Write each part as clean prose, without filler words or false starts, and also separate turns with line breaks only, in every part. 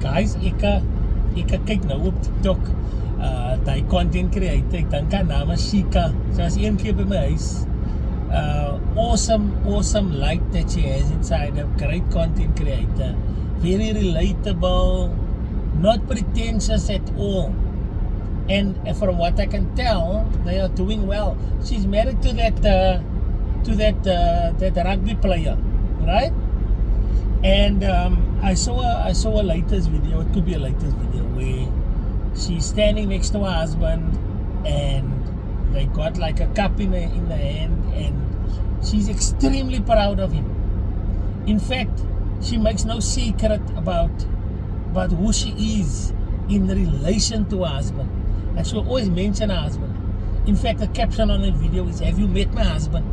Guys, ek kyk nou op TikTok. Die content creator, ek dink haar naam is Shika. Sy was een keer by my huis. Awesome light that she has inside, a great content creator. Very relatable, not pretentious at all. And from what I can tell, they are doing well. She's married to that rugby player, right? And I saw a latest video. It could be a latest video where she's standing next to her husband, and they got like a cup in the hand, and she's extremely proud of him. In fact, she makes no secret about who she is in relation to her husband. And she'll always mention her husband. In fact, the caption on the video is, "Have you met my husband?"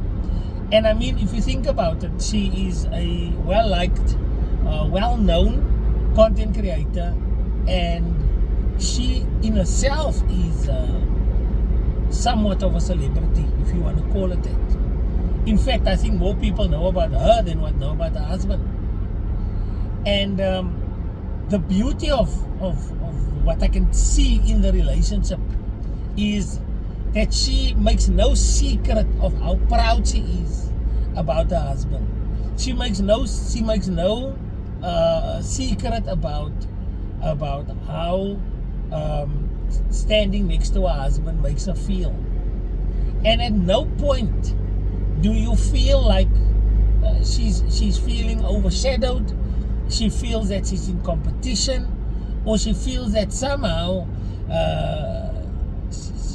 And I mean, if you think about it, she is a well-liked, well-known content creator, and she in herself is somewhat of a celebrity, if you want to call it that. In fact, I think more people know about her than what know about her husband. And the beauty of what I can see in the relationship is that she makes no secret of how proud she is about her husband. She makes no secret about how standing next to her husband makes her feel. And at no point do you feel like she's feeling overshadowed. She feels that she's in competition, or she feels that somehow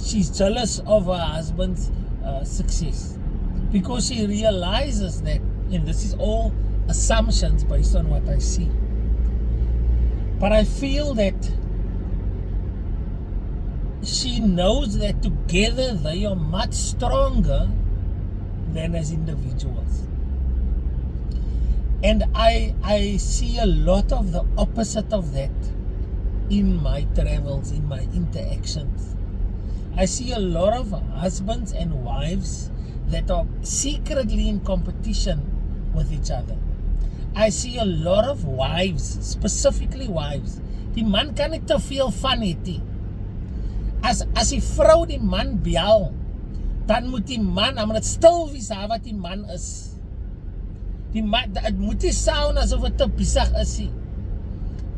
she's jealous of her husband's success, because she realizes that, and this is all assumptions based on what I see, but I feel that she knows that together they are much stronger than as individuals. And I see a lot of the opposite of that in my travels, in my interactions. I see a lot of husbands and wives that are secretly in competition with each other. I see a lot of wives, specifically wives. Die man kan nie te veel van het nie. As die vrou die man bel, dan moet die man, dan moet het stil wees wat die man is. Die man, het moet nie sound asof het te besig is nie.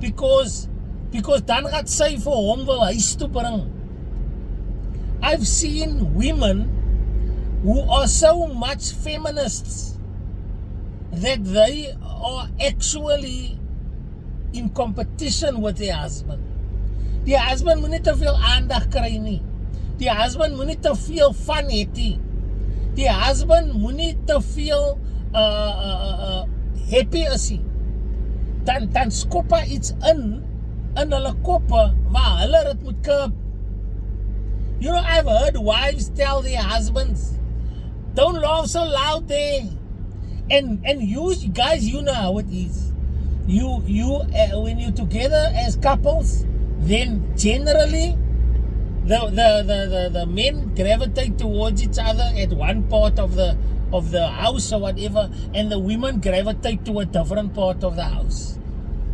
Because dan gaat sy vir hom wil huis toe bring. I've seen women who are so much feminists that they are actually in competition with their husband. Die husband moet nie te veel aandag kry nie. Die husband moet nie te veel van het nie. Die husband moet nie te veel happy is nie. Dan skop hy iets in hulle koppe waar hulle dit moet curb. You know, I've heard wives tell their husbands, "Don't laugh so loud there." And you guys, you know how it is. You when you're together as couples, then generally the men gravitate towards each other at one part of the house or whatever, and the women gravitate to a different part of the house.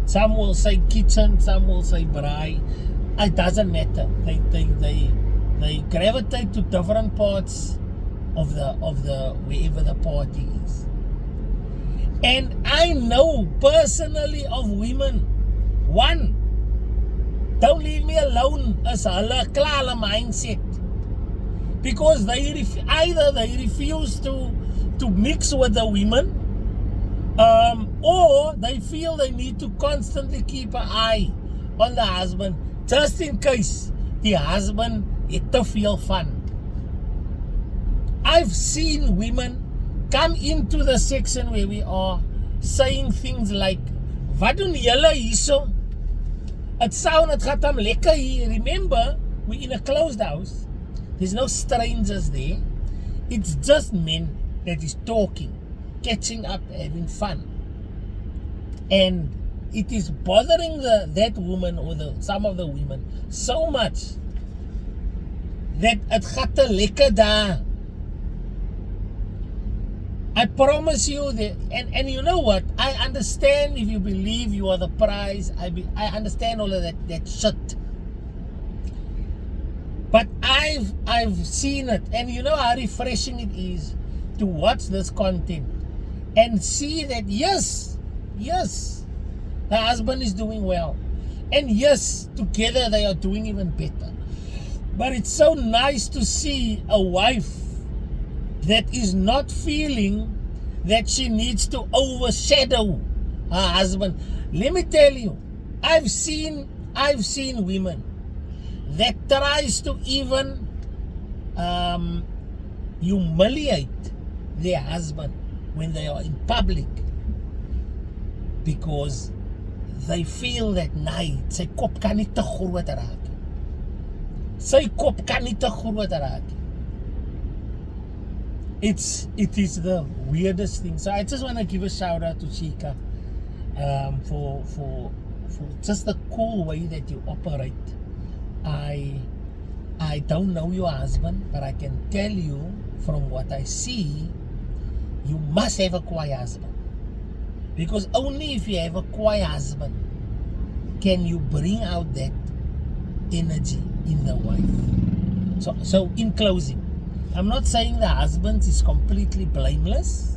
Some will say kitchen, some will say braai. It doesn't matter. They gravitate to different parts of the wherever the party is. And I know personally of women, one, don't leave me alone as hulle klare mindset, because either they refuse to mix with the women, or they feel they need to constantly keep an eye on the husband, just in case the husband het te veel fun. I've seen women come into the section where we are saying things like, "Wat doen julle hierso? Het gaat hom lekker hier." Remember, we're in a closed house. There's no strangers there. It's just men that is talking, catching up, having fun. And it is bothering that woman or some of the women so much that het gaat te lekker daar. I promise you that, and you know what? I understand if you believe you are the prize. I understand all of that shit. But I've seen it, and you know how refreshing it is to watch this content and see that yes, the husband is doing well, and yes, together they are doing even better. But it's so nice to see a wife that is not feeling that she needs to overshadow her husband. Let me tell you, I've seen women that tries to even humiliate their husband when they are in public because they feel that sy kop kan nie te groot raak. Sy kop kan nie te groot raak. It is the weirdest thing. So I just want to give a shout out to Shika for just the cool way that you operate. I don't know your husband, but I can tell you from what I see, you must have a quiet husband. Because only if you have a quiet husband can you bring out that energy in the wife. So in closing, I'm not saying the husband is completely blameless.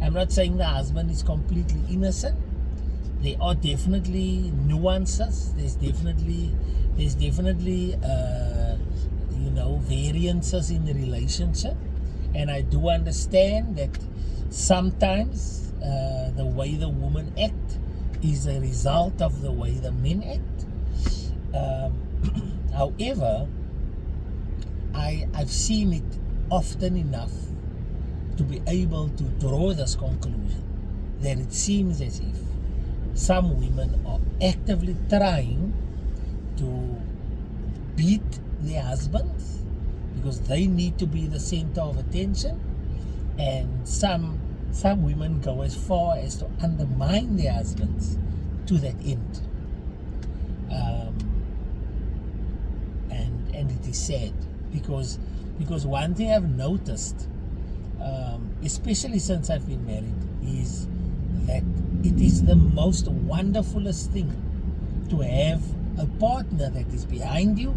I'm not saying the husband is completely innocent. There are definitely nuances. There's definitely variances in the relationship, and I do understand that sometimes the way the woman act is a result of the way the men act. However, I've seen it often enough to be able to draw this conclusion that it seems as if some women are actively trying to beat their husbands because they need to be the center of attention, and some women go as far as to undermine their husbands to that end. And it is sad because one thing I've noticed, especially since I've been married, is that it is the most wonderfulest thing to have a partner that is behind you,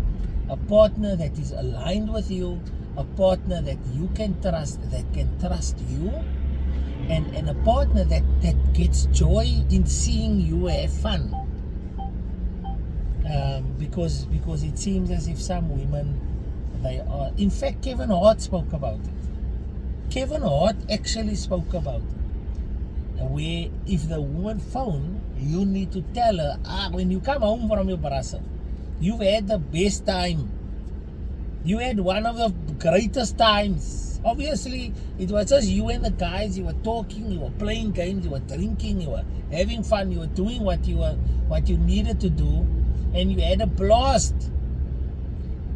a partner that is aligned with you, a partner that you can trust, that can trust you, and a partner that gets joy in seeing you have fun. Because it seems as if some women, they are, in fact, Kevin Hart spoke about it. Kevin Hart actually spoke about it, where if the woman phone, you need to tell her, when you come home from your brasa, you've had the best time. You had one of the greatest times. Obviously, it was just you and the guys. You were talking, you were playing games, you were drinking, you were having fun, you were doing what you needed to do, and you had a blast.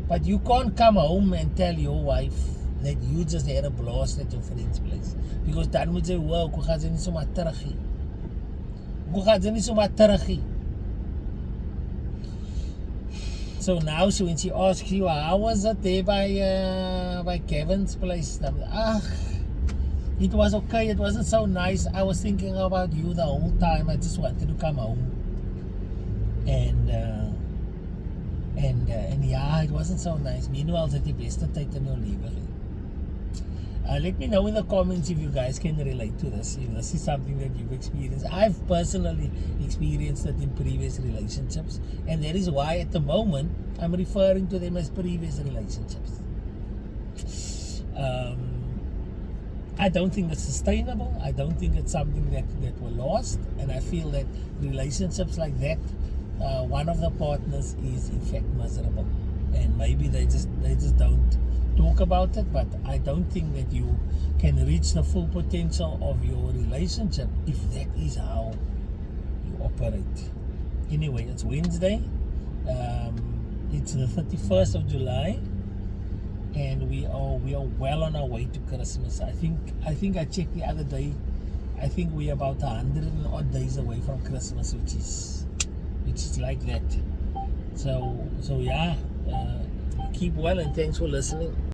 But you can't come home and tell your wife that you just had a blast at your friend's place, because dan moet sy hoor, hoe gaan sy nie sommer terug nie. Hoe gaan sy nie sommer terug nie. So now, when she asks you, how was it there by Kevin's place? It was okay. It wasn't so nice. I was thinking about you the whole time. I just wanted to come home. And yeah, it wasn't so nice. Meanwhile, it's the best tyd in your life. Let me know in the comments if you guys can relate to this. If this is something that you've experienced. I've personally experienced it in previous relationships, and that is why at the moment I'm referring to them as previous relationships. I don't think it's sustainable. I don't think it's something that will last, and I feel that relationships like that, one of the partners is in fact miserable, and maybe they just don't talk about it. But I don't think that you can reach the full potential of your relationship if that is how you operate. Anyway, it's Wednesday. It's the 31st of July, and we are well on our way to Christmas. I think I checked the other day. I think we're about 100 and odd days away from Christmas, which is like that. So yeah. Keep well, and thanks for listening.